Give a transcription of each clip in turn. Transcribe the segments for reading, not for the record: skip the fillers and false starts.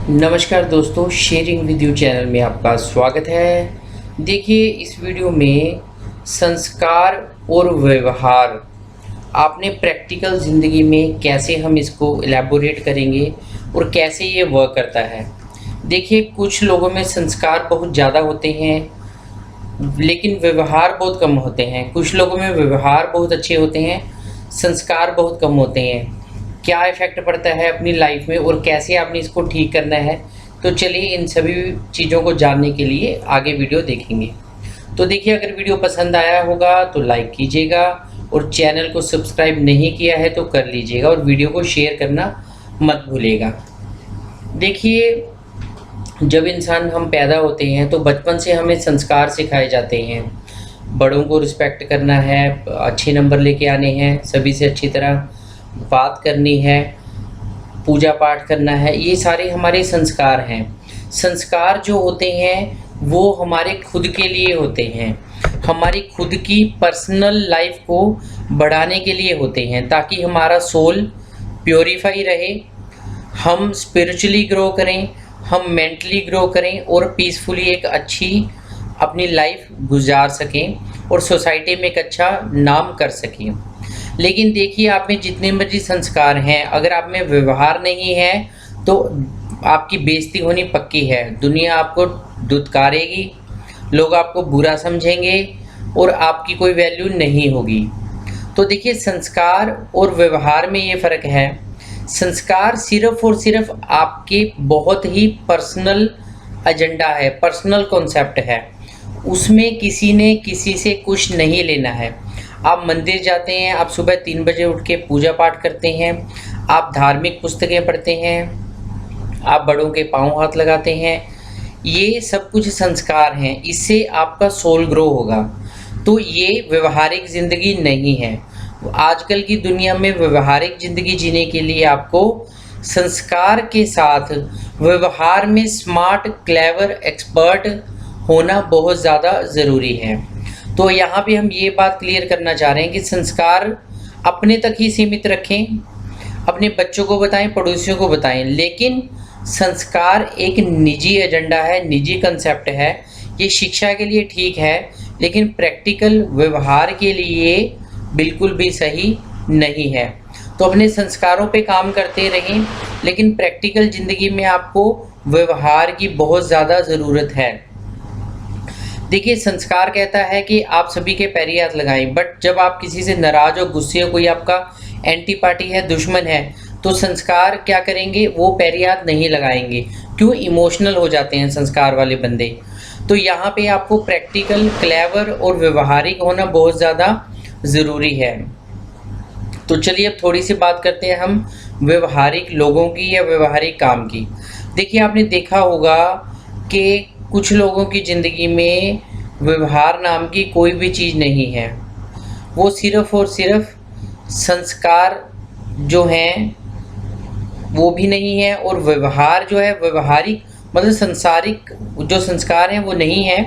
नमस्कार दोस्तों, sharing with you channel में आपका स्वागत है। देखिए, इस वीडियो में संस्कार और व्यवहार आपने प्रैक्टिकल ज़िंदगी में कैसे हम इसको एलैबोरेट करेंगे और कैसे ये वर्क करता है। देखिए, कुछ लोगों में संस्कार बहुत ज़्यादा होते हैं लेकिन व्यवहार बहुत कम होते हैं। कुछ लोगों में व्यवहार बहुत अच्छे होते हैं, संस्कार बहुत कम होते हैं। क्या इफ़ेक्ट पड़ता है अपनी लाइफ में और कैसे आपने इसको ठीक करना है, तो चलिए इन सभी चीज़ों को जानने के लिए आगे वीडियो देखेंगे। तो देखिए, अगर वीडियो पसंद आया होगा तो लाइक कीजिएगा और चैनल को सब्सक्राइब नहीं किया है तो कर लीजिएगा और वीडियो को शेयर करना मत भूलिएगा। देखिए, जब इंसान हम पैदा होते हैं तो बचपन से हमें संस्कार सिखाए जाते हैं। बड़ों को रिस्पेक्ट करना है, अच्छे नंबर लेके आने हैं, सभी से अच्छी तरह बात करनी है, पूजा पाठ करना है, ये सारे हमारे संस्कार हैं। संस्कार जो होते हैं वो हमारे खुद के लिए होते हैं, हमारी खुद की पर्सनल लाइफ को बढ़ाने के लिए होते हैं, ताकि हमारा सोल प्योरीफाई रहे, हम स्पिरिचुअली ग्रो करें, हम मेंटली ग्रो करें और पीसफुली एक अच्छी अपनी लाइफ गुजार सकें और सोसाइटी में एक अच्छा नाम कर सकें। लेकिन देखिए, आप में जितने मर्जी संस्कार हैं, अगर आप में व्यवहार नहीं है तो आपकी बेइज्जती होनी पक्की है। दुनिया आपको दुत्कारेगी, लोग आपको बुरा समझेंगे और आपकी कोई वैल्यू नहीं होगी। तो देखिए, संस्कार और व्यवहार में ये फ़र्क है। संस्कार सिर्फ़ और सिर्फ आपके बहुत ही पर्सनल एजेंडा है, पर्सनल कॉन्सेप्ट है। उसमें किसी ने किसी से कुछ नहीं लेना है। आप मंदिर जाते हैं, आप सुबह 3 बजे उठ के पूजा पाठ करते हैं, आप धार्मिक पुस्तकें पढ़ते हैं, आप बड़ों के पाँव हाथ लगाते हैं, ये सब कुछ संस्कार हैं। इससे आपका सोल ग्रो होगा। तो ये व्यवहारिक ज़िंदगी नहीं है। आजकल की दुनिया में व्यवहारिक ज़िंदगी जीने के लिए आपको संस्कार के साथ व्यवहार में स्मार्ट, क्लेवर, एक्सपर्ट होना बहुत ज़्यादा ज़रूरी है। तो यहाँ पे हम ये बात क्लियर करना चाह रहे हैं कि संस्कार अपने तक ही सीमित रखें, अपने बच्चों को बताएं, पड़ोसियों को बताएं, लेकिन संस्कार एक निजी एजेंडा है, निजी कंसेप्ट है। ये शिक्षा के लिए ठीक है लेकिन प्रैक्टिकल व्यवहार के लिए बिल्कुल भी सही नहीं है। तो अपने संस्कारों पे काम करते रहें, लेकिन प्रैक्टिकल ज़िंदगी में आपको व्यवहार की बहुत ज़्यादा ज़रूरत है। देखिए, संस्कार कहता है कि आप सभी के पैरी हाथ लगाएं, बट जब आप किसी से नाराज़ हो, गुस्से हो, कोई आपका एंटी पार्टी है, दुश्मन है, तो संस्कार क्या करेंगे? वो पैरी हाथ नहीं लगाएंगे। क्यों? इमोशनल हो जाते हैं संस्कार वाले बंदे। तो यहाँ पे आपको प्रैक्टिकल, क्लेवर और व्यवहारिक होना बहुत ज़्यादा ज़रूरी है। तो चलिए अब थोड़ी सी बात करते हैं हम व्यवहारिक लोगों की या व्यवहारिक काम की। देखिए, आपने देखा होगा कि कुछ लोगों की ज़िंदगी में व्यवहार नाम की कोई भी चीज़ नहीं है। वो सिर्फ़ और सिर्फ संस्कार जो हैं वो भी नहीं है और व्यवहार जो है, व्यवहारिक मतलब संसारिक जो संस्कार हैं वो नहीं है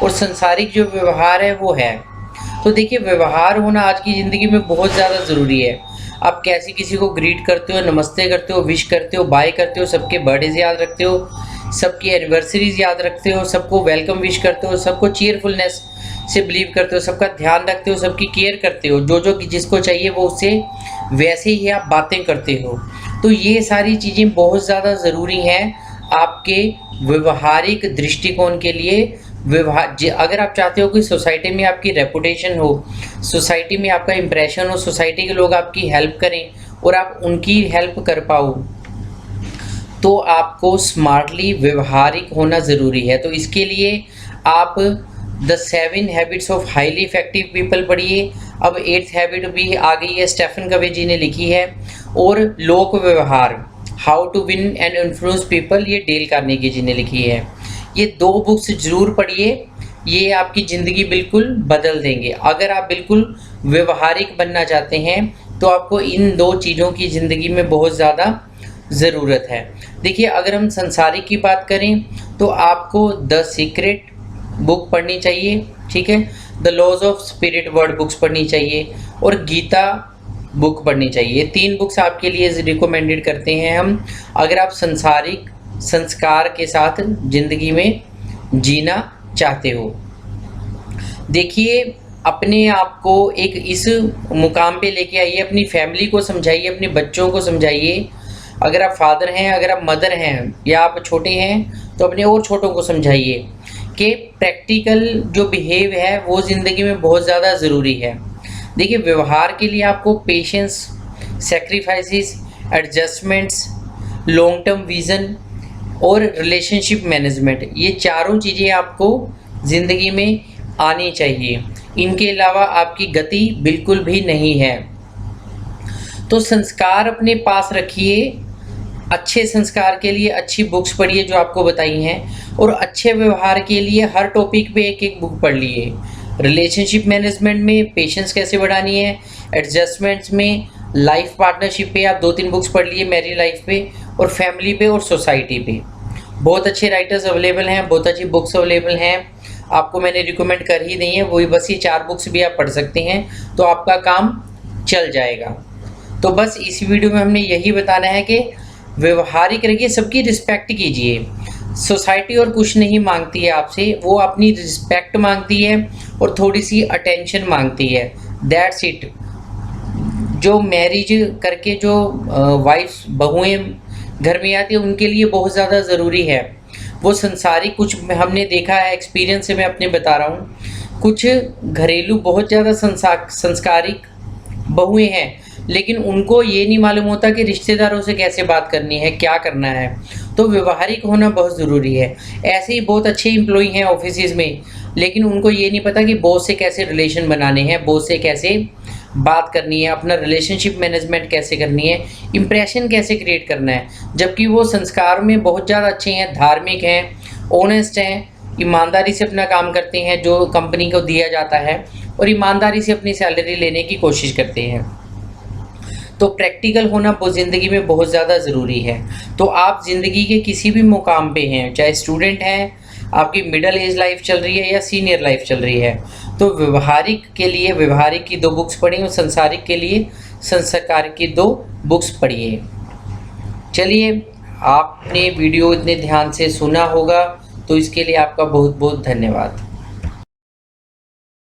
और संसारिक जो व्यवहार है वो है। तो देखिए, व्यवहार होना आज की ज़िंदगी में बहुत ज़्यादा ज़रूरी है। आप कैसे किसी को ग्रीट करते हो, नमस्ते करते हो, विश करते हो, बाय करते हो, सबके बर्थडेज याद रखते हो, सबकी एनिवर्सरीज याद रखते हो, सबको वेलकम विश करते हो, सबको चीयरफुलनेस से बिलीव करते हो, सबका ध्यान रखते हो, सबकी केयर करते हो, जो जिसको चाहिए वो उससे वैसे ही आप बातें करते हो। तो ये सारी चीज़ें बहुत ज़्यादा ज़रूरी हैं आपके व्यवहारिक दृष्टिकोण के लिए। अगर आप चाहते हो कि सोसाइटी में आपकी रेपुटेशन हो, सोसाइटी में आपका इम्प्रेशन हो, सोसाइटी के लोग आपकी हेल्प करें और आप उनकी हेल्प कर पाओ, तो आपको स्मार्टली व्यवहारिक होना ज़रूरी है। तो इसके लिए आप the 7 habits of highly effective people पढ़िए। अब 8th हैबिट भी आ गई है, स्टेफन कवे जी ने लिखी है। और लोक व्यवहार, how to win and influence people, ये डेल कार्नेगी जी ने लिखी है। ये 2 बुक्स ज़रूर पढ़िए, ये आपकी ज़िंदगी बिल्कुल बदल देंगे। अगर आप बिल्कुल व्यवहारिक बनना चाहते हैं तो आपको इन 2 चीज़ों की ज़िंदगी में बहुत ज़्यादा ज़रूरत है। देखिए, अगर हम संसारिक की बात करें तो आपको द सीक्रेट बुक पढ़नी चाहिए, ठीक है, the laws of spirit word books पढ़नी चाहिए और गीता बुक पढ़नी चाहिए। 3 बुक्स आपके लिए रिकमेंडेड करते हैं हम। अगर आप संसारिक संस्कार के साथ ज़िंदगी में जीना चाहते हो। देखिए, अपने आप को एक इस मुकाम पे लेके आइए, अपनी फैमिली को समझाइए, अपने बच्चों को समझाइए। अगर आप फादर हैं, अगर आप मदर हैं या आप छोटे हैं तो अपने और छोटों को समझाइए कि प्रैक्टिकल जो बिहेव है वो ज़िंदगी में बहुत ज़्यादा ज़रूरी है। देखिए, व्यवहार के लिए आपको patience, sacrifices, adjustments, long term vision और रिलेशनशिप मैनेजमेंट, ये चारों चीज़ें आपको ज़िंदगी में आनी चाहिए। इनके अलावा आपकी गति बिल्कुल भी नहीं है। तो संस्कार अपने पास रखिए। अच्छे संस्कार के लिए अच्छी बुक्स पढ़िए जो आपको बताई हैं, और अच्छे व्यवहार के लिए हर टॉपिक पे एक एक बुक पढ़ लिए। रिलेशनशिप मैनेजमेंट में पेशेंस कैसे बढ़ानी है, एडजस्टमेंट्स में, लाइफ पार्टनरशिप पे आप 2-3 बुक्स पढ़ लिए, मैरिज लाइफ पे और फैमिली पे और सोसाइटी पे। बहुत अच्छे राइटर्स अवेलेबल हैं, बहुत अच्छी बुक्स अवेलेबल हैं, आपको मैंने रिकमेंड कर ही दी है। वही बस ये 4 बुक्स भी आप पढ़ सकते हैं तो आपका काम चल जाएगा। तो बस इस वीडियो में हमने यही बताना है कि व्यवहारिक रहिए, सबकी रिस्पेक्ट कीजिए। सोसाइटी और कुछ नहीं मांगती है आपसे, वो अपनी रिस्पेक्ट मांगती है और थोड़ी सी अटेंशन मांगती है, दैट्स इट। जो मैरिज करके जो वाइफ बहुएँ घर में आती है उनके लिए बहुत ज़्यादा ज़रूरी है वो संसारिक। कुछ हमने देखा है, एक्सपीरियंस से मैं अपने बता रहा हूँ, कुछ घरेलू बहुत ज़्यादा संस्कारिक बहुएँ हैं, लेकिन उनको ये नहीं मालूम होता कि रिश्तेदारों से कैसे बात करनी है, क्या करना है। तो व्यवहारिक होना बहुत ज़रूरी है। ऐसे ही बहुत अच्छे एम्प्लॉई हैं ऑफिसेज़ में, लेकिन उनको ये नहीं पता कि बॉस से कैसे रिलेशन बनाने हैं, बॉस से कैसे बात करनी है, अपना रिलेशनशिप मैनेजमेंट कैसे करनी है, इम्प्रेशन कैसे क्रिएट करना है। जबकि वो संस्कार में बहुत ज़्यादा अच्छे हैं, धार्मिक हैं, ऑनेस्ट हैं, ईमानदारी से अपना काम करते हैं जो कंपनी को दिया जाता है, और ईमानदारी से अपनी सैलरी लेने की कोशिश करते हैं। तो प्रैक्टिकल होना वो ज़िंदगी में बहुत ज़्यादा ज़रूरी है। तो आप ज़िंदगी के किसी भी मुकाम पे हैं, चाहे स्टूडेंट हैं, आपकी मिडिल एज लाइफ चल रही है या सीनियर लाइफ चल रही है, तो व्यवहारिक के लिए व्यवहारिक की 2 बुक्स पढ़िए और संसारिक के लिए संस्कार की 2 बुक्स पढ़िए। चलिए, आपने वीडियो इतने ध्यान से सुना होगा तो इसके लिए आपका बहुत बहुत धन्यवाद।